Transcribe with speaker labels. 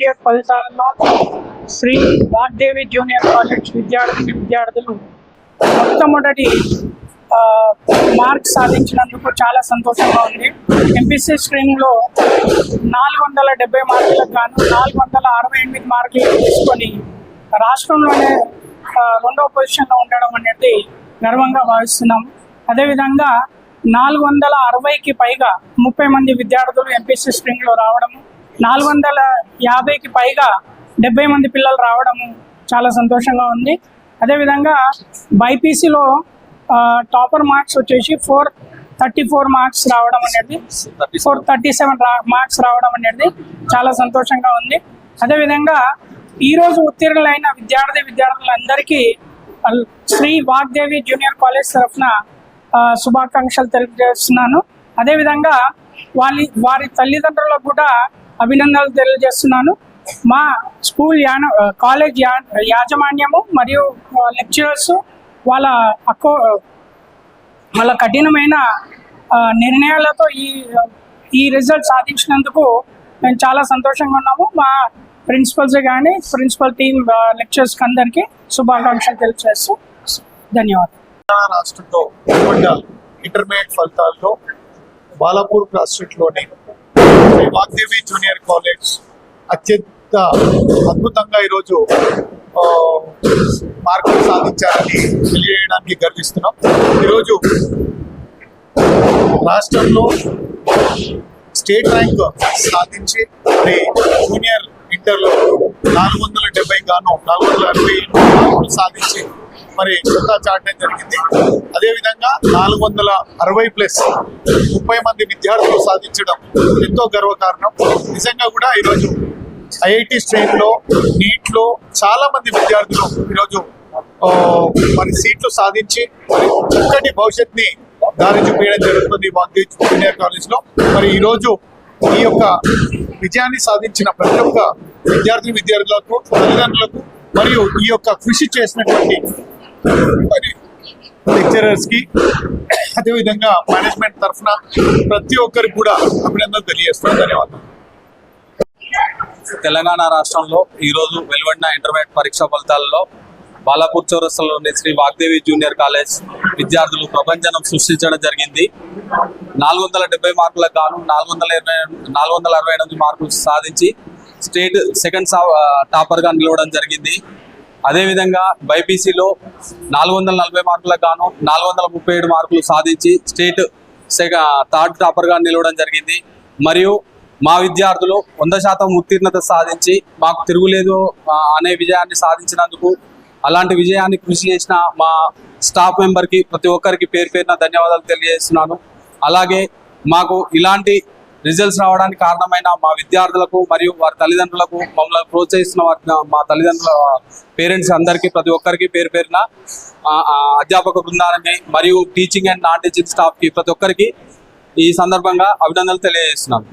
Speaker 1: Intermediate ఫలితాలలో Shri Vagdevi junior college విద్యార్థులు మొట్టమొదటి మార్క్స్ సాధించినందుకు చాలా సంతోషంగా ఉంది. ఎంపీసీ స్ట్రీమ్లో 470 మార్కులకు గాను 468 మార్కులు తీసుకొని రాష్ట్రంలోనే రెండవ పొజిషన్లో ఉండడం అనేది గర్వంగా భావిస్తున్నాం. అదేవిధంగా 460కి పైగా 30 మంది విద్యార్థులు ఎంపీసీ స్ట్రీమ్లో రావడము, 450కి పైగా 70 మంది పిల్లలు రావడము చాలా సంతోషంగా ఉంది. అదేవిధంగా బైపీసీలో టాపర్ మార్క్స్ వచ్చేసి 434 మార్క్స్ రావడం అనేది 437 మార్క్స్ రావడం అనేది చాలా సంతోషంగా ఉంది. అదేవిధంగా ఈరోజు ఉత్తీర్ణులైన విద్యార్థులందరికీ శ్రీ వాగ్దేవి జూనియర్ కాలేజ్ తరఫున శుభాకాంక్షలు తెలియజేస్తున్నాను. అదేవిధంగా వారి తల్లిదండ్రులకు కూడా అభినందనలు తెలియజేస్తున్నాను. మా స్కూల్ కాలేజ్ యాజమాన్యము మరియు లెక్చరర్స్ వాళ్ళ కఠినమైన నిర్ణయాలతో ఈ రిజల్ట్ సాధించినందుకు మేము చాలా సంతోషంగా ఉన్నాము. మా ప్రిన్సిపల్స్ కానీ ప్రిన్సిపల్ టీమ్ లెక్చరర్స్కి అందరికీ శుభాకాంక్షలు తెలియజేస్తూ ధన్యవాదాలు.
Speaker 2: రాష్ట్రంలో ఇంటర్మీడియట్ ఫలితాల్లో బాలాపూర్ ప్రాస్ట్రీట్లోని వాగ్దేవి జూనియర్ కాలేజ్ అత్యంత అద్భుతంగా ఈరోజు మార్కులు సాధించాలని తెలియజేయడానికి గర్విస్తున్నాం. ఈరోజు రాష్ట్రంలో స్టేట్ ర్యాంక్ సాధించి మరి జూనియర్ ఇంటర్లో 470 గాను 460 మార్కులు సాధించి మరి కొత్త చాటడం జరిగింది. అదేవిధంగా 460+ 30 మంది విద్యార్థులు సాధించడం ఎంతో గర్వకారణం. నిజంగా కూడా ఈరోజు ఐఐటి స్ట్రీమ్లో నీట్లో చాలా మంది విద్యార్థులు ఈరోజు మరి సీట్లు సాధించి మరి చక్కటి భవిష్యత్తుని దారి చూపించడం జరుగుతుంది వాగ్దేవి జూనియర్ కాలేజ్లో. మరి ఈరోజు ఈ యొక్క విజయాన్ని సాధించిన ప్రతి ఒక్క విద్యార్థులకు తల్లిదండ్రులకు మరియు ఈ యొక్క కృషి చేసినటువంటి మరి లెక్చరర్స్కి అదేవిధంగా మేనేజ్మెంట్ తరఫున ప్రతి ఒక్కరికి కూడా అభినందనలు తెలియజేస్తున్నాను. ధన్యవాదాలు.
Speaker 3: తెలంగాణ రాష్ట్రంలో ఈరోజు వెలువడిన ఇంటర్మీడియట్ పరీక్షా ఫలితాలలో బాలాపూర్ చౌరస్తాలోని శ్రీ వాగ్దేవి జూనియర్ కాలేజ్ విద్యార్థులు ప్రపంచం సృష్టించడం జరిగింది. 470 మార్కులకు గాను 468 మార్కులు సాధించి స్టేట్ సెకండ్ టాపర్గా నిలవడం జరిగింది. అదేవిధంగా బైపీసీలో 440 మార్కులకు గాను 437 మార్కులు సాధించి స్టేట్ థర్డ్ టాపర్గా నిలవడం జరిగింది. మరియు మా విద్యార్థులు 100% ఉత్తీర్ణత సాధించి మాకు తిరుగులేదు అనే విజయాన్ని సాధించినందుకు, అలాంటి విజయాన్ని కృషి చేసిన మా స్టాఫ్ మెంబర్కి ప్రతి ఒక్కరికి పేరు పేరున ధన్యవాదాలు తెలియజేస్తున్నాను. అలాగే మాకు ఇలాంటి రిజల్ట్స్ రావడానికి కారణమైన మా విద్యార్థులకు మరియు వారి తల్లిదండ్రులకు, మమ్మల్ని ప్రోత్సహిస్తున్న మా తల్లిదండ్రుల పేరెంట్స్ అందరికీ ప్రతి ఒక్కరికి పేరు పేరున, అధ్యాపక బృందానికి మరియు టీచింగ్ అండ్ నాన్ టీచింగ్ స్టాఫ్కి ప్రతి ఒక్కరికి ఈ సందర్భంగా అభినందనలు తెలియజేస్తున్నాను.